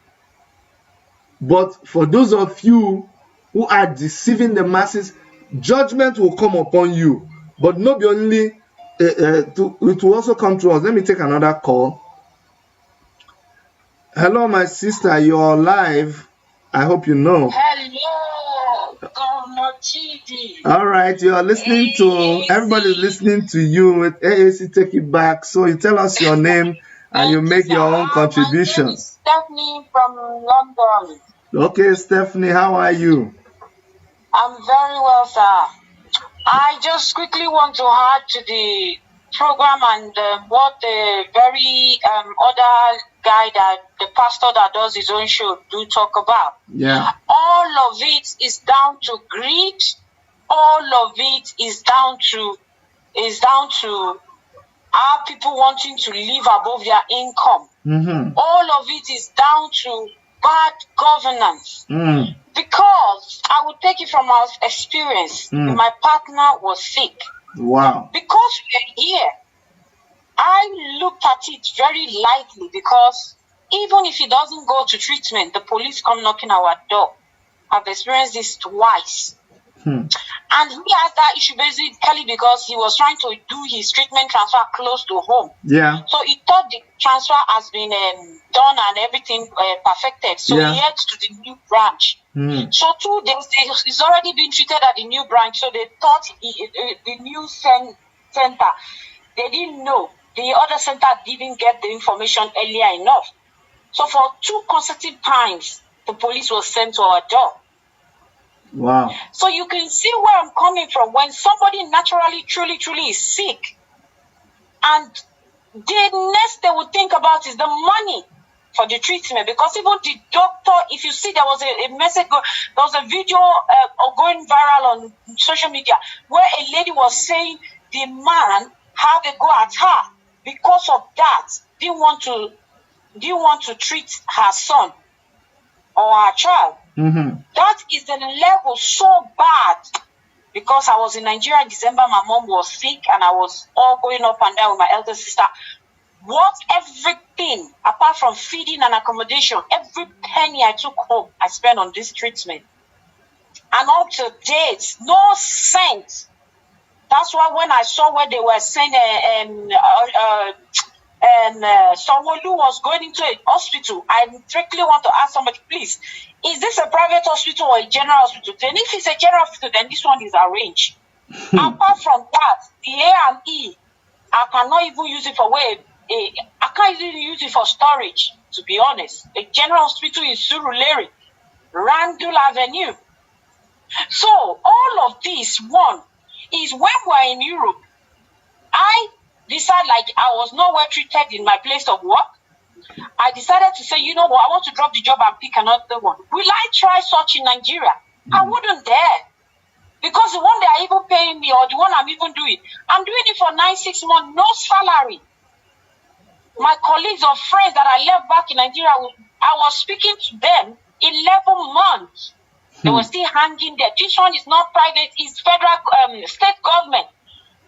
But for those of you who are deceiving the masses, judgment will come upon you. But not only, it will also come to us. Let me take another call. Hello, my sister. You're live. I hope you know. Hello, Governor Chidi. All right, you are listening to, everybody's listening to you with AAC Take It Back. So you tell us your name and you make your own contribution. My name is Stephanie from London. Okay, Stephanie, how are you? I'm very well, sir. I just quickly want to add to the program and what the very other guy, that the pastor that does his own show, do talk about. Yeah. All of it is down to greed. All of it is down to our people wanting to live above their income. Mm-hmm. All of it is down to bad governance. Because I would take it from our experience. My partner was sick. Wow. Because we're here, I looked at it very lightly because even if he doesn't go to treatment, the police come knocking our door. I've experienced this twice. And he has that issue basically because he was trying to do his treatment transfer close to home. Yeah. So he thought the transfer has been done and everything perfected. So he heads to the new branch. So 2 days, he's already been treated at the new branch. So they thought the new center, they didn't know. The other center didn't get the information earlier enough. So for 2 consecutive times, the police was sent to our door. Wow. So you can see where I'm coming from. When somebody naturally, truly is sick, and the next they would think about is the money for the treatment. Because even the doctor, if you see, there was a message, there was a video going viral on social media where a lady was saying the man had a go at her because of that. Didn't want to treat her son or her child. That is the level so bad. Because I was in Nigeria in December, my mom was sick and I was all going up and down with my elder sister. What everything, apart from feeding and accommodation, every penny I took home, I spent on this treatment. And up to date, no cent. That's why when I saw where they were saying Sowore was going into a hospital, I directly want to ask somebody, please, is this a private hospital or a general hospital? Then if it's a general hospital, then this one is arranged. Apart from that, the A&E, I cannot even use it for I can't even use it for storage, to be honest. A general hospital is Surulere, Randall Avenue. So all of this, one, is when we're in Europe, I decided, like, I was not well treated in my place of work. I decided to say, you know what, I want to drop the job and pick another one. Will I try such in Nigeria? I wouldn't dare. Because the one they are even paying me, or the one I'm even doing, I'm doing it for 9-6 months, no salary. My colleagues or friends that I left back in Nigeria, I was speaking to them 11 months. They were still hanging there. This one is not private, it's federal, state government.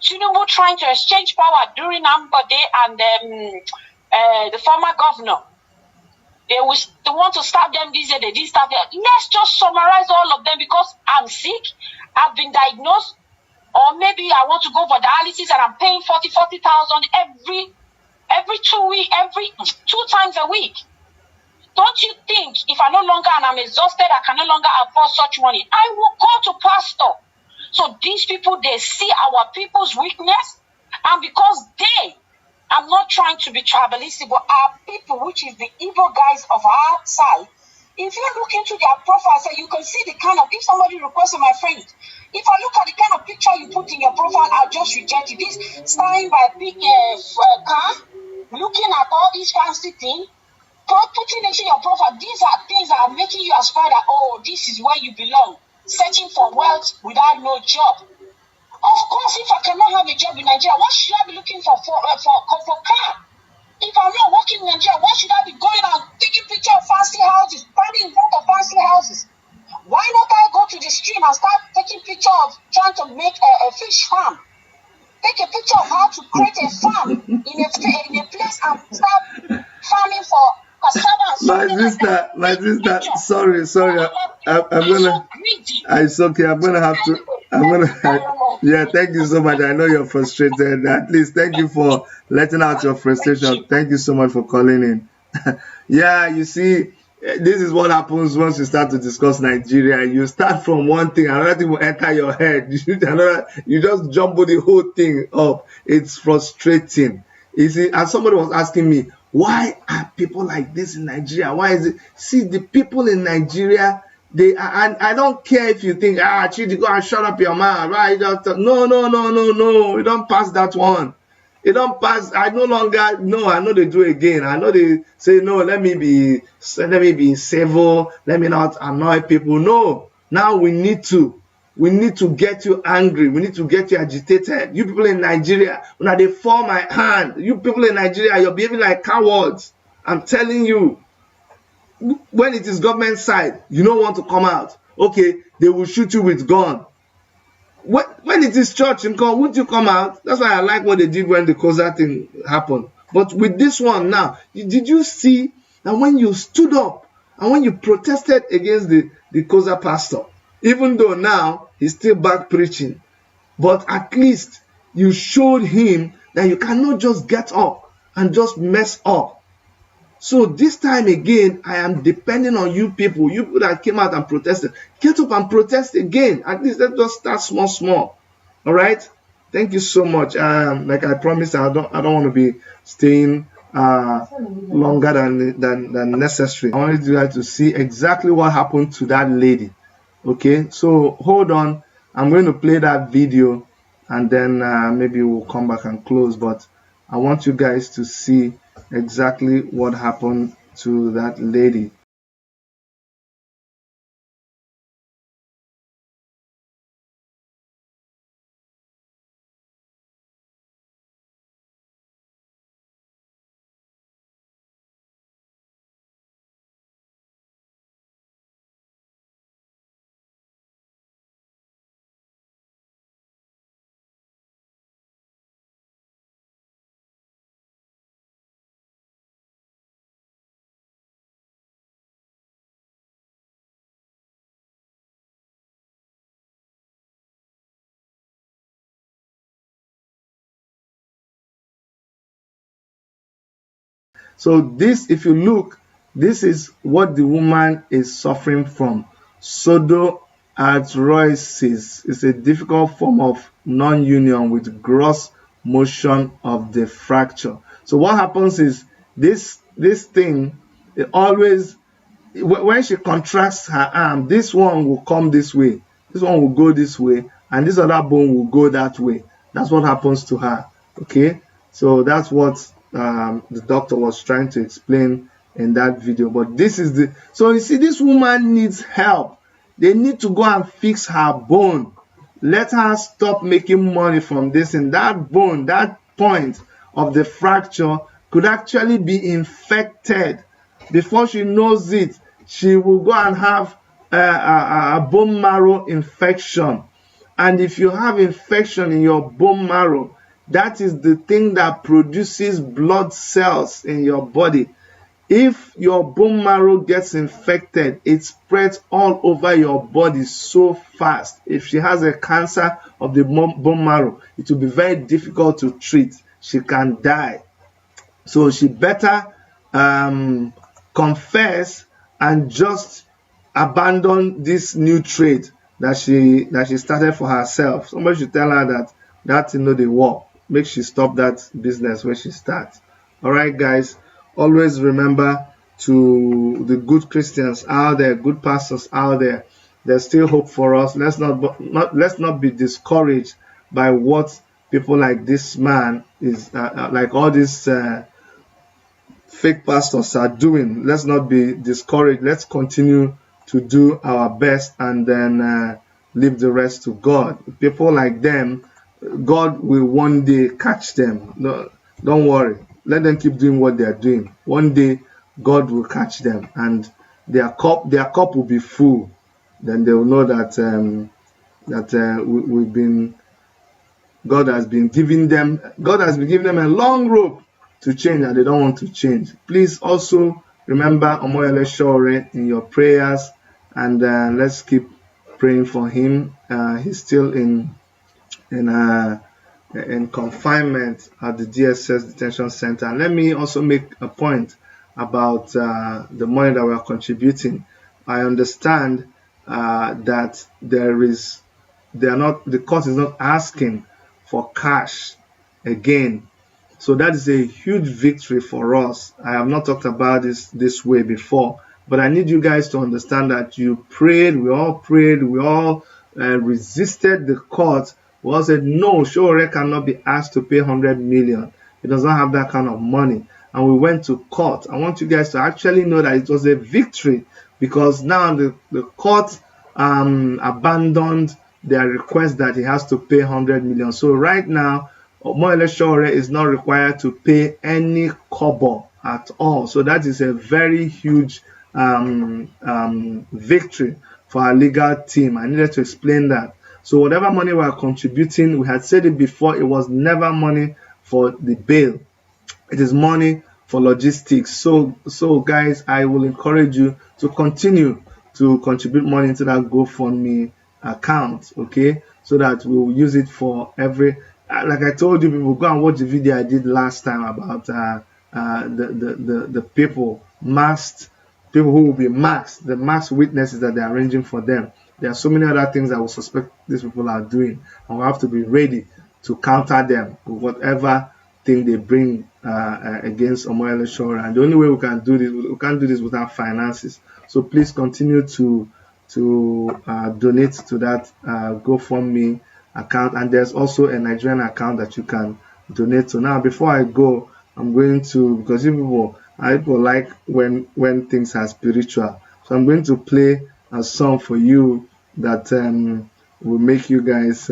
Tinubu trying to exchange power during Ambode and the former governor. They want to start them this year, they didn't start there. Let's just summarize all of them because I'm sick, I've been diagnosed, or maybe I want to go for dialysis and I'm paying 40,000 every 2 weeks, every 2 times a week. Don't you think if I no longer and I'm exhausted, I can no longer afford such money, I will go to pastor. So these people, they see our people's weakness, and because I'm not trying to be tribalistic, but our people, which is the evil guys of our side, if you look into their profiles, you can see the kind of, if somebody requested my friend, if I look at the kind of picture you put in your profile, I'll just reject it. This starring by a big car, looking at all these fancy things, putting into your profile, these are things that are making you aspire that, oh, this is where you belong. Searching for wealth without no job. Of course, if I cannot have a job in Nigeria, what should I be looking for car? If I'm not working in Nigeria, why should I be going out taking pictures of fancy houses, standing in front of fancy houses? Why not I go to the stream and start taking pictures of trying to make a fish farm? Take a picture of how to create a farm in a place and start farming for cassava. My sister, sorry, it's okay, yeah, thank you so much. I know you're frustrated. At least thank you for letting out your frustration. Thank you so much for calling in. Yeah, you see, this is what happens once you start to discuss Nigeria. You start from one thing, another thing will enter your head. You just jumble the whole thing up. It's frustrating. You see, and somebody was asking me, why are people like this in Nigeria? Why is it? See, the people in Nigeria, they are, and I don't care if you think, Chidi, go and shut up your mouth, right? No. You don't pass that one. You don't pass. I know they do it again. I know they say, no, let me be civil. Let me not annoy people. No. Now we need to get you angry. We need to get you agitated. You people in Nigeria, when they fall my hand, you people in Nigeria, you're behaving like cowards. I'm telling you. when it is government side, you don't want to come out. Okay, they will shoot you with gun. When it is church, won't you come out? That's why I like what they did when the Koza thing happened. But with this one now, did you see that when you stood up and when you protested against the Koza pastor, even though now he's still back preaching, but at least you showed him that you cannot just get up and just mess up. So this time again, I am depending on you people that came out and protested. Get up and protest again. At least let's just start small. All right. Thank you so much. Like I promised, I don't want to be staying longer than necessary. I wanted you guys to see exactly what happened to that lady. Okay. So hold on. I'm going to play that video, and then maybe we'll come back and close. But I want you guys to see exactly what happened to that lady. So this, if you look, this is what the woman is suffering from. Pseudoarthrosis is a difficult form of non-union with gross motion of the fracture. So what happens is this thing, it always, when she contracts her arm, this one will come this way, this one will go this way, and this other bone will go that way. That's what happens to her. Okay, so that's what the doctor was trying to explain in that video. But this is so you see, this woman needs help. They need to go and fix her bone. Let her stop making money from this, and that bone, that point of the fracture could actually be infected. Before she knows it, she will go and have a bone marrow infection. And if you have infection in your bone marrow, that is the thing that produces blood cells in your body. If your bone marrow gets infected, it spreads all over your body so fast. If she has a cancer of the bone marrow, it will be very difficult to treat. She can die. So she better confess and just abandon this new trade that she started for herself. Somebody should tell her that they work. Make she stop that business when she starts. All right, guys. Always remember, to the good Christians out there, good pastors out there, there's still hope for us. Let's not be discouraged by what people like this man is like all these fake pastors are doing. Let's not be discouraged. Let's continue to do our best and then leave the rest to God. People like them, God will one day catch them. No, don't worry. Let them keep doing what they are doing. One day, God will catch them, and their cup will be full. Then they will know that God has been giving them a long rope to change, and they don't want to change. Please also remember Omoyele Sowore in your prayers, and let's keep praying for him. He's still in confinement at the DSS detention center. And let me also make a point about the money that we are contributing. I understand that the court is not asking for cash again. So that is a huge victory for us. I have not talked about this way before, but I need you guys to understand that you prayed, we all resisted the court. We all said, no, Sowore cannot be asked to pay 100 million. He does not have that kind of money. And we went to court. I want you guys to actually know that it was a victory, because now the court abandoned their request that he has to pay 100 million. So right now, Omoyele Sowore is not required to pay any kobo at all. So that is a very huge victory for our legal team. I needed to explain that. So whatever money we are contributing, we had said it before, it was never money for the bail. It is money for logistics. So guys, I will encourage you to continue to contribute money into that GoFundMe account, okay? So that we will use it for every, like I told you, people, go and watch the video I did last time about the people, masked people who will be masked, the masked witnesses that they are arranging for them. There are so many other things that we suspect these people are doing, and we have to be ready to counter them with whatever thing they bring against Omoyele Sowore. And the only way we can do this, we can't do this without finances. So please continue to donate to that GoFundMe account, and there's also a Nigerian account that you can donate to. Now, before I go, I'm going to, because people like when things are spiritual, so I'm going to play a song for you that will make you guys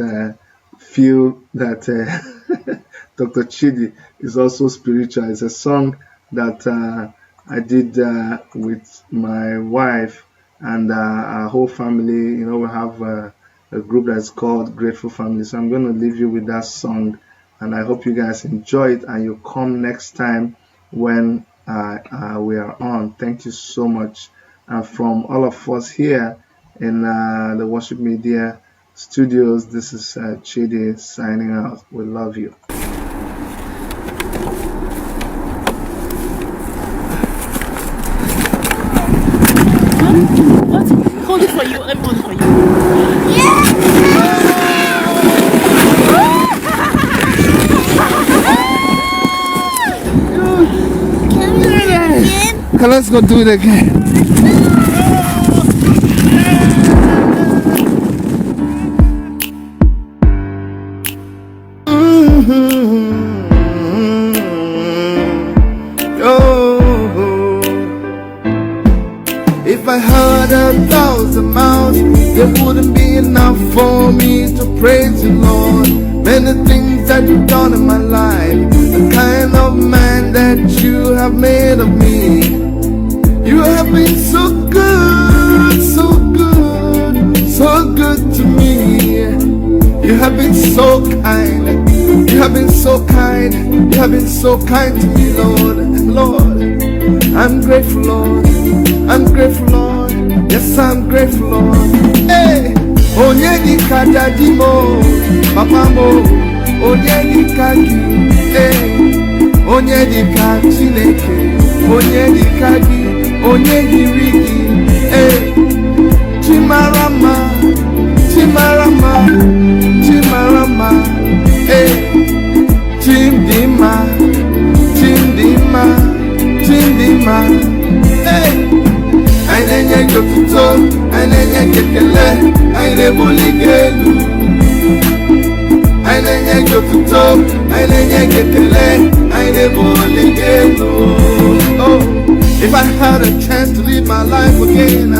feel that Dr. Chidi is also spiritual. It's a song that I did with my wife and our whole family. You know, we have a group that's called Grateful Family. So I'm going to leave you with that song, and I hope you guys enjoy it and you come next time when we are on. Thank you so much. From all of us here in the Worship Media Studios, this is Chidi signing out. We love you. What? Hold it for you. Let me hold it for you. Can we do it again? Okay, let's go do it again. If I had 1,000 mouths, there wouldn't be enough for me to praise you, Lord. Many things that you've done in my life, the kind of man that you have made of me. You have been so good, so good, so good to me. You have been so kind, you have been so kind, you have been so kind to me, Lord. Lord, I'm grateful, Lord. I'm grateful, Lord. Yes, I'm grateful, Lord. Hey, Onyedi Kadadi mo, Papa mo, Onyedi Kagi. Hey, Onyedi Kachineke, Onyedi Kagi, Onyedi Rigi. Hey, Chimarama, Chimarama, Chimarama. Hey, Chindima, Chindima, Chindima. Hey. Ainenye jokuto, ainenye kekele, aine buligelu. Ainenye jokuto, ainenye kekele, aine buligelu. Oh, if I had a chance to live my life again,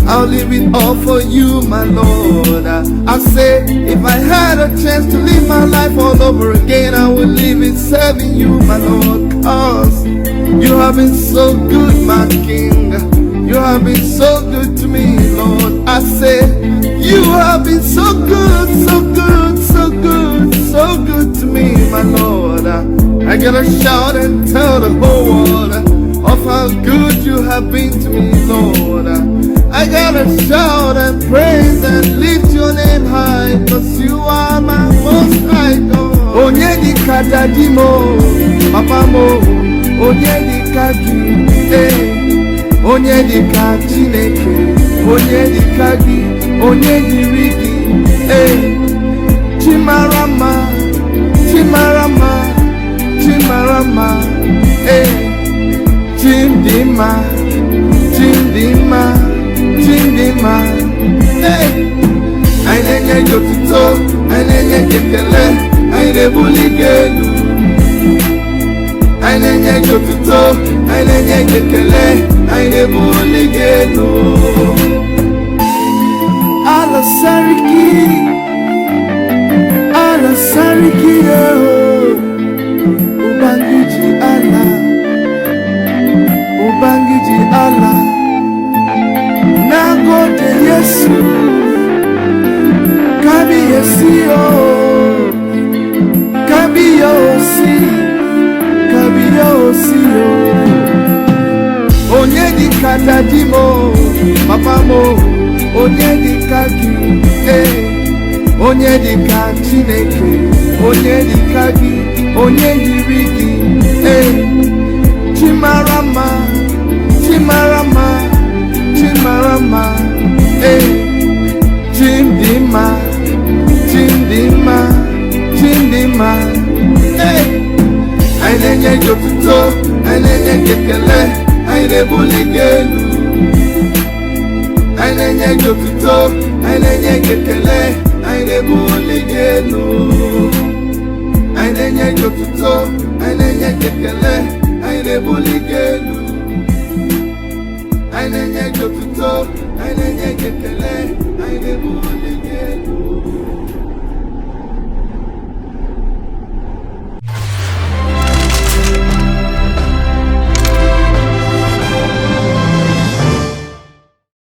I'll live it all for you, my Lord. I say, if I had a chance to live my life all over again, I would live it serving you, my Lord. 'Cause you have been so good, my King. You have been so good to me, Lord. I say, you have been so good, so good, so good, so good to me, my Lord. I gotta shout and tell the whole world of how good you have been to me, Lord. I gotta shout and praise and lift your name high, 'cause you are my most high God. Onyedi Kadadimo, Papa mo, Onyedi Kagi, hey. Onyedi Kachineke, Onyedi Kagi, Onyedi Rigi, hey. Chimarama, Chimarama, Chimarama, hey. Chindima, Chindima, Chindima, hey. Ainenye jokuto, ainenye kekele, aine buligelu. Ainenye jokuto, ainenye kekele, aine buligelu. Ala sariki, oh. Ubangiji Allah, Ubangiji Allah. dịka dadi mo, papa mo, onye dịka gị, onye dịka Chineke, onye dịka gị, onye yiri gị, Chimarama, Chimarama, Chimarama, Chindima, Chindima, Chindima, anyị na-enye gị otuto, anyị na-enye gị ekele, anyị na-ebuli gị elu. Anyị na-enye gị otuto, anyị na-enye gị ekele, anyị na-ebuli gị elu. Anyị na-enye gị otuto, anyị na-enye gị ekele, anyị na-ebuli gị elu. Anyị na-enye gị otuto, anyị na-enye gị ekele, anyị na-ebuli gị elu.